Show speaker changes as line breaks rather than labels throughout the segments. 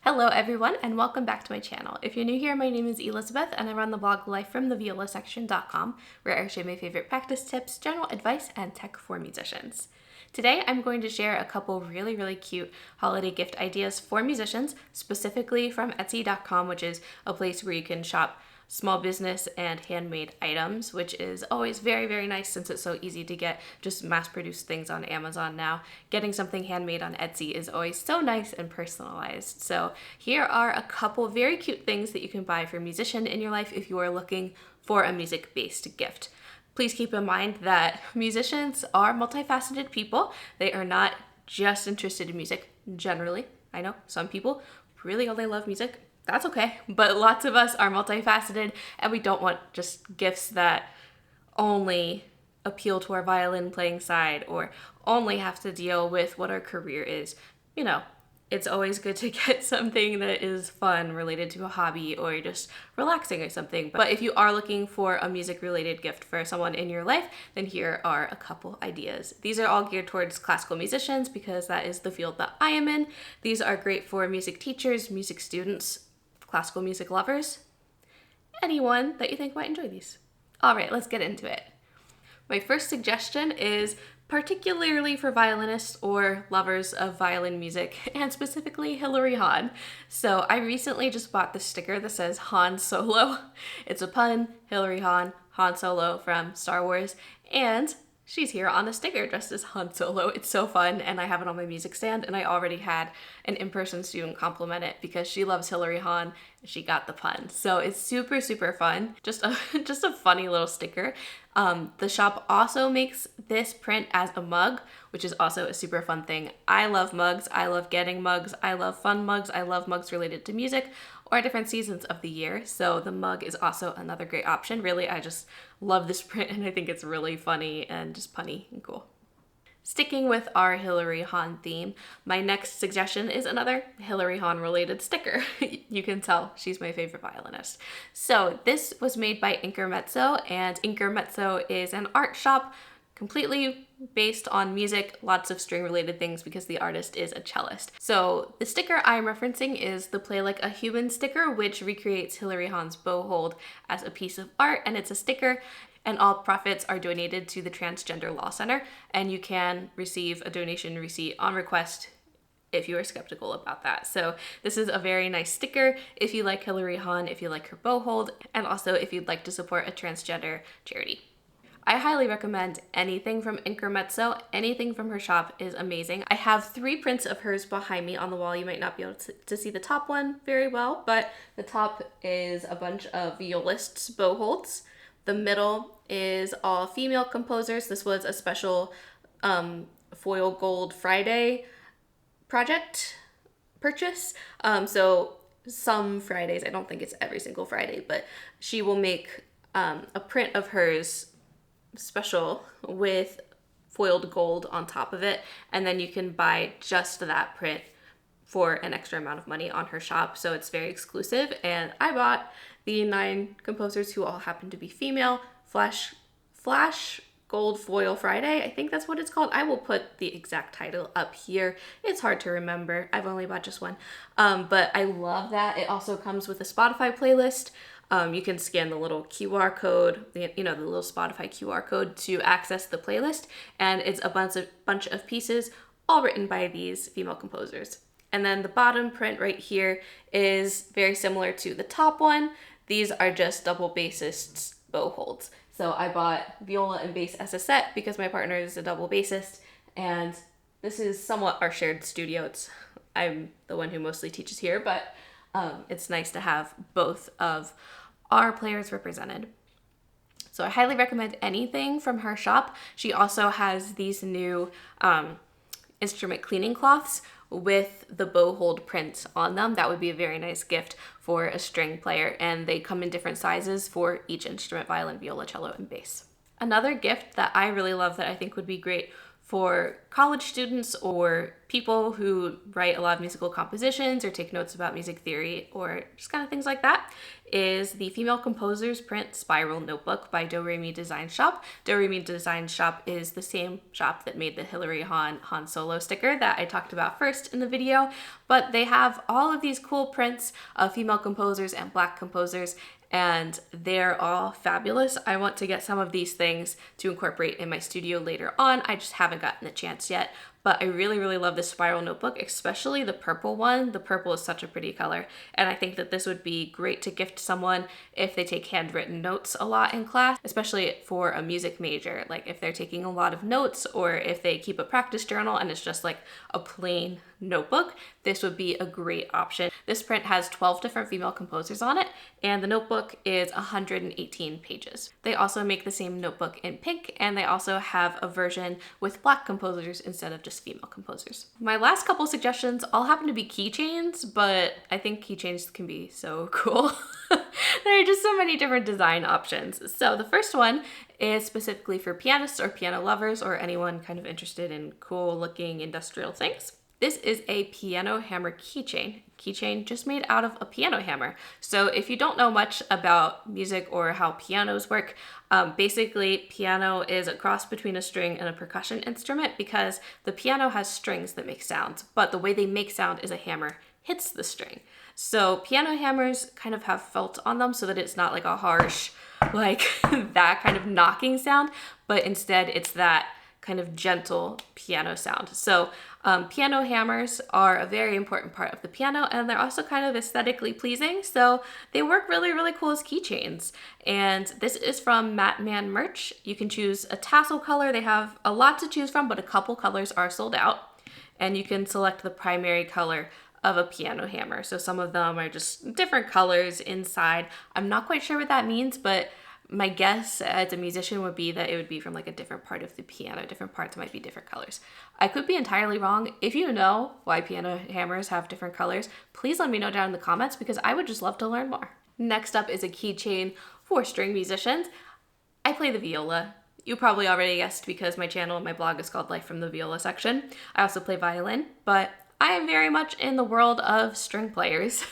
Hello everyone and welcome back to my channel. If you're new here, my name is Elizabeth and I run the blog lifefromtheviolasection.com where I share my favorite practice tips, general advice, and tech for musicians. Today I'm going to share a couple really cute holiday gift ideas for musicians, specifically from Etsy.com, which is a place where you can shop small business and handmade items, which is always very nice since it's so easy to get just mass-produced things on Amazon now. Getting something handmade on Etsy is always so nice and personalized. So here are a couple very cute things that you can buy for a musician in your life if you are looking for a music-based gift. Please keep in mind that musicians are multifaceted people. They are not just interested in music generally. I know some people really only love music. That's okay, but lots of us are multifaceted and we don't want just gifts that only appeal to our violin playing side or only have to deal with what our career is. You know, it's always good to get something that is fun related to a hobby or just relaxing or something. But if you are looking for a music related gift for someone in your life, then here are a couple ideas. These are all geared towards classical musicians because that is the field that I am in. These are great for music teachers, music students, classical music lovers, anyone that you think might enjoy these. All right, let's get into it. My first suggestion is particularly for violinists or lovers of violin music, and specifically Hilary Hahn. So I recently just bought this sticker that says Han Solo. It's a pun, Hilary Hahn, Han Solo from Star Wars, and she's here on a sticker dressed as Han Solo. It's so fun, and I have it on my music stand, and I already had an in-person student compliment it because she loves Hilary Hahn, and she got the pun. So it's super fun. Just a funny little sticker. The shop also makes this print as a mug, which is also a super fun thing. I love mugs. I love getting mugs. I love fun mugs. I love mugs related to music or different seasons of the year. So the mug is also another great option. Really, I just love this print and I think it's really funny and just punny and cool. Sticking with our Hilary Hahn theme, my next suggestion is another Hilary Hahn related sticker. You can tell she's my favorite violinist. So this was made by Intermezzo, and Intermezzo is an art shop completely based on music, lots of string related things because the artist is a cellist. So the sticker I'm referencing is the Play Like a Human sticker, which recreates Hilary Hahn's bow hold as a piece of art, and it's a sticker, and all profits are donated to the Transgender Law Center, and you can receive a donation receipt on request if you are skeptical about that. So this is a very nice sticker if you like Hilary Hahn, if you like her bow hold, and also if you'd like to support a transgender charity. I highly recommend anything from Intermezzo. Anything from her shop is amazing. I have 3 prints of hers behind me on the wall. You might not be able to see the top one very well, but the top is a bunch of violists' bow holds. The middle is all female composers. This was a special foil gold Friday project purchase. So some Fridays, I don't think it's every single Friday, but she will make a print of hers special with foiled gold on top of it, and then you can buy just that print for an extra amount of money on her shop. So it's very exclusive, and I bought the 9 composers who all happen to be female Flash Gold Foil Friday. I think that's what it's called. I will put the exact title up here. It's hard to remember. I've only bought just one, but I love that. It also comes with a Spotify playlist. You can scan the little QR code, the little Spotify QR code to access the playlist, and it's a bunch of pieces all written by these female composers. And then the bottom print right here is very similar to the top one. These are just double bassists' bow holds. So I bought viola and bass as a set because my partner is a double bassist, and this is somewhat our shared studio. I'm the one who mostly teaches here, but it's nice to have both of our players represented. So I highly recommend anything from her shop. She also has these new instrument cleaning cloths with the bow hold print on them. That would be a very nice gift for a string player, and they come in different sizes for each instrument: violin, viola, cello, and bass. Another gift that I really love that I think would be great for college students or people who write a lot of musical compositions or take notes about music theory or just kind of things like that is the Female Composers Print Spiral Notebook by Doremi Design Shop. Doremi Design Shop is the same shop that made the Hilary Han Solo sticker that I talked about first in the video, but they have all of these cool prints of female composers and Black composers, and they're all fabulous. I want to get some of these things to incorporate in my studio later on. I just haven't gotten the chance yet, but I really, really love this spiral notebook, especially the purple one. The purple is such a pretty color, and I think that this would be great to gift someone if they take handwritten notes a lot in class, especially for a music major. Like if they're taking a lot of notes or if they keep a practice journal and it's just like a plain notebook, this would be a great option. This print has 12 different female composers on it, and the notebook is 118 pages. They also make the same notebook in pink, and they also have a version with Black composers instead of just female composers. My last couple suggestions all happen to be keychains, but I think keychains can be so cool. There are just so many different design options. So the first one is specifically for pianists or piano lovers or anyone kind of interested in cool looking industrial things. This is a piano hammer keychain just made out of a piano hammer. So if you don't know much about music or how pianos work, basically piano is a cross between a string and a percussion instrument because the piano has strings that make sounds, but the way they make sound is a hammer hits the string. So piano hammers kind of have felt on them so that it's not like a harsh, like that kind of knocking sound, but instead it's that kind of gentle piano sound. So piano hammers are a very important part of the piano, and they're also kind of aesthetically pleasing. So they work really, really cool as keychains. And this is from Matman Merch. You can choose a tassel color. They have a lot to choose from, but a couple colors are sold out. And you can select the primary color of a piano hammer. So some of them are just different colors inside. I'm not quite sure what that means, but my guess as a musician would be that it would be from like a different part of the piano. Different parts might be different colors. I could be entirely wrong. If you know why piano hammers have different colors, please let me know down in the comments because I would just love to learn more. Next up is a keychain for string musicians. I play the viola. You probably already guessed because my channel and my blog is called Life from the Viola section. I also play violin, but I am very much in the world of string players.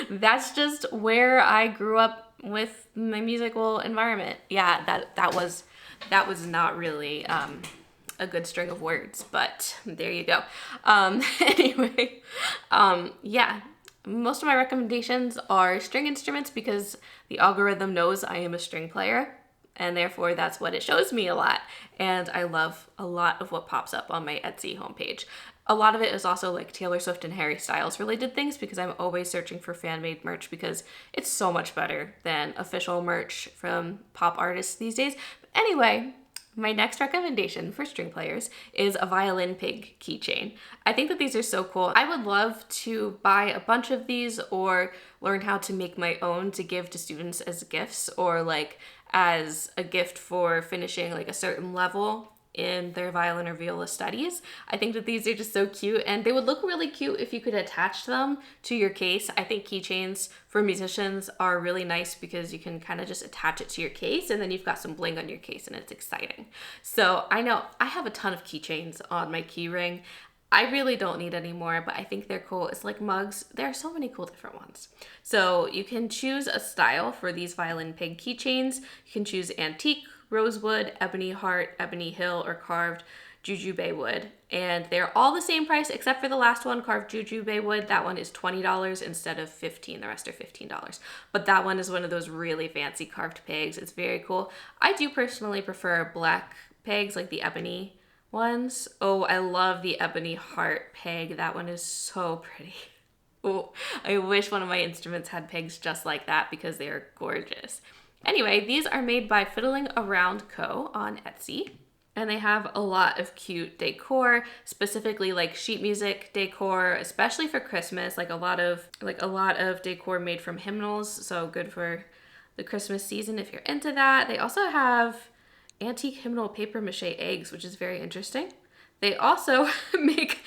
That's just where I grew up with my musical environment. Yeah, that was not really a good string of words, but there you go. Anyway, yeah, most of my recommendations are string instruments because the algorithm knows I am a string player, and therefore that's what it shows me a lot. And I love a lot of what pops up on my Etsy homepage. A lot of it is also like Taylor Swift and Harry Styles related things because I'm always searching for fan-made merch because it's so much better than official merch from pop artists these days. But anyway, my next recommendation for string players is a violin pig keychain. I think that these are so cool. I would love to buy a bunch of these or learn how to make my own to give to students as gifts or like as a gift for finishing like a certain level in their violin or viola studies. I think that these are just so cute, and they would look really cute if you could attach them to your case. I think keychains for musicians are really nice because you can kind of just attach it to your case and then you've got some bling on your case and it's exciting. So I know I have a ton of keychains on my key ring. I really don't need any more, but I think they're cool. It's like mugs. There are so many cool different ones. So you can choose a style for these violin pig keychains. You can choose antique, rosewood, ebony heart, ebony hill, or carved jujube wood. And they're all the same price except for the last one, carved jujube wood. That one is $20 instead of $15. The rest are $15. But that one is one of those really fancy carved pegs. It's very cool. I do personally prefer black pegs, like the ebony ones. Oh, I love the ebony heart peg. That one is so pretty. Oh, I wish one of my instruments had pegs just like that because they are gorgeous. Anyway, these are made by Fiddling Around Co. on Etsy, and they have a lot of cute decor, specifically like sheet music decor, especially for Christmas, like a lot of decor made from hymnals, so good for the Christmas season if you're into that. They also have antique hymnal paper mache eggs, which is very interesting. They also make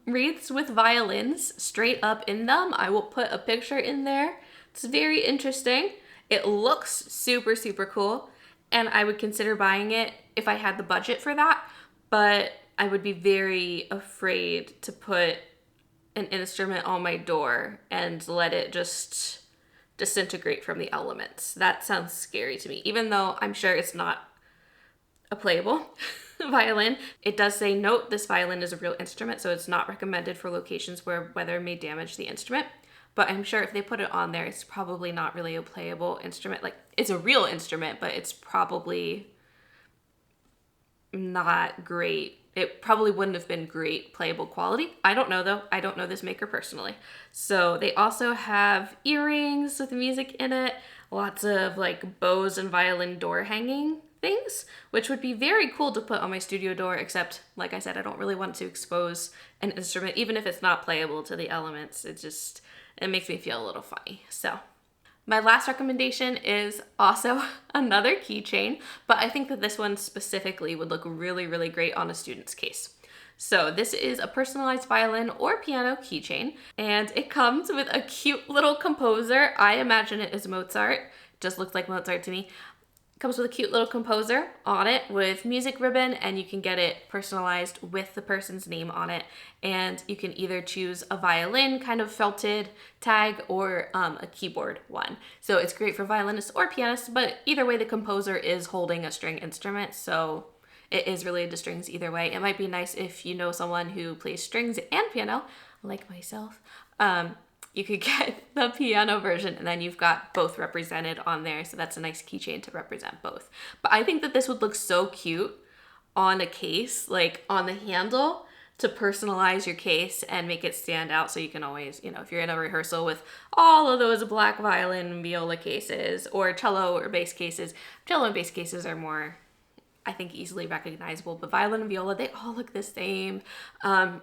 wreaths with violins straight up in them. I will put a picture in there. It's very interesting. It looks super, super cool, and I would consider buying it if I had the budget for that, but I would be very afraid to put an instrument on my door and let it just disintegrate from the elements. That sounds scary to me, even though I'm sure it's not a playable violin. It does say, note, this violin is a real instrument, so it's not recommended for locations where weather may damage the instrument. But I'm sure if they put it on there, it's probably not really a playable instrument. Like, it's a real instrument, but it's probably not great. It probably wouldn't have been great playable quality. I don't know though. I don't know this maker personally. So they also have earrings with music in it, lots of like bows and violin door hanging things, which would be very cool to put on my studio door, except like I said, I don't really want to expose an instrument, even if it's not playable, to the elements. It makes me feel a little funny. So my last recommendation is also another keychain, but I think that this one specifically would look really, really great on a student's case. So this is a personalized violin or piano keychain, and it comes with a cute little composer. I imagine it is Mozart. It just looks like Mozart to me. Comes with a cute little composer on it with music ribbon, and you can get it personalized with the person's name on it. And you can either choose a violin kind of felted tag or a keyboard one. So it's great for violinists or pianists, but either way the composer is holding a string instrument, so it is related to strings either way. It might be nice if you know someone who plays strings and piano, like myself. You could get the piano version and then you've got both represented on there. So that's a nice keychain to represent both. But I think that this would look so cute on a case, like on the handle, to personalize your case and make it stand out. So you can always, if you're in a rehearsal with all of those black violin and viola cases, or cello or bass cases. Cello and bass cases are more, I think, easily recognizable, but violin and viola, they all look the same.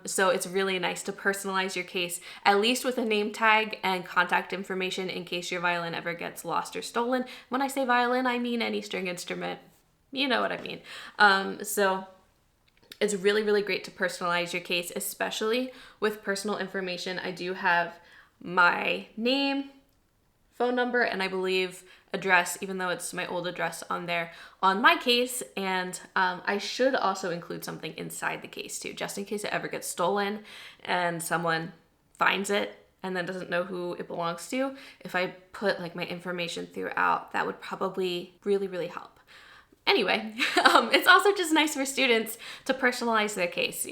So it's really nice to personalize your case, at least with a name tag and contact information in case your violin ever gets lost or stolen. When I say violin, I mean any string instrument. You know what I mean. So it's really, really great to personalize your case, especially with personal information. I do have my name, phone number, and I believe address, even though it's my old address on there, on my case. And I should also include something inside the case too, just in case it ever gets stolen and someone finds it and then doesn't know who it belongs to. If I put like my information throughout, that would probably really, really help. Anyway, it's also just nice for students to personalize their case.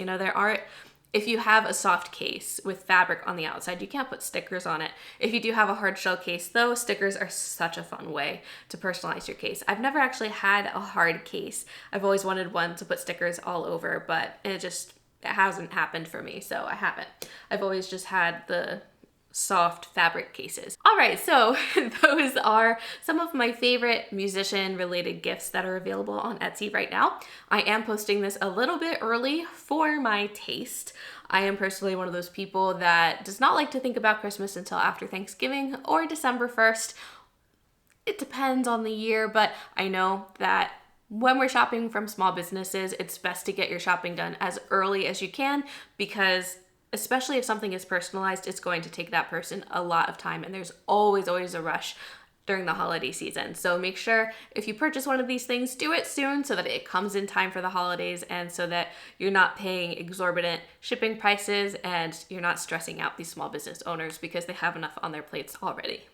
If you have a soft case with fabric on the outside, you can't put stickers on it. If you do have a hard shell case though, stickers are such a fun way to personalize your case. I've never actually had a hard case. I've always wanted one to put stickers all over, but it hasn't happened for me, so I haven't. I've always just had the soft fabric cases. All right, so those are some of my favorite musician related gifts that are available on Etsy right now. I am posting this a little bit early for my taste. I am personally one of those people that does not like to think about Christmas until after Thanksgiving or December 1st. It depends on the year, but I know that when we're shopping from small businesses, it's best to get your shopping done as early as you can, because especially if something is personalized, it's going to take that person a lot of time, and there's always a rush during the holiday season. So make sure if you purchase one of these things, do it soon so that it comes in time for the holidays, and so that you're not paying exorbitant shipping prices and you're not stressing out these small business owners because they have enough on their plates already.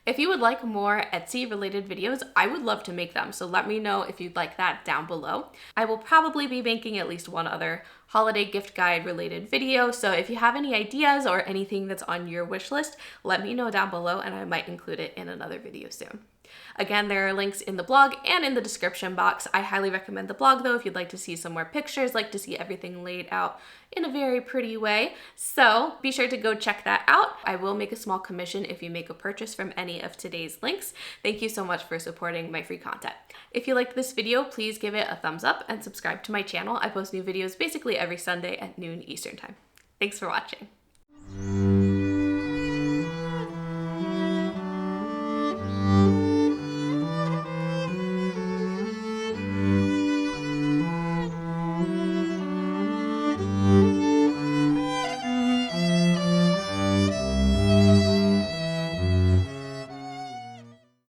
If you would like more Etsy related videos, I would love to make them, so let me know if you'd like that down below. I will probably be making at least one other holiday gift guide related video, so if you have any ideas or anything that's on your wish list, let me know down below and I might include it in another video soon. Again, there are links in the blog and in the description box. I highly recommend the blog though if you'd like to see some more pictures, like to see everything laid out in a very pretty way. So be sure to go check that out. I will make a small commission if you make a purchase from any of today's links. Thank you so much for supporting my free content. If you liked this video, please give it a thumbs up and subscribe to my channel. I post new videos basically every Sunday at noon Eastern time. Thanks for watching.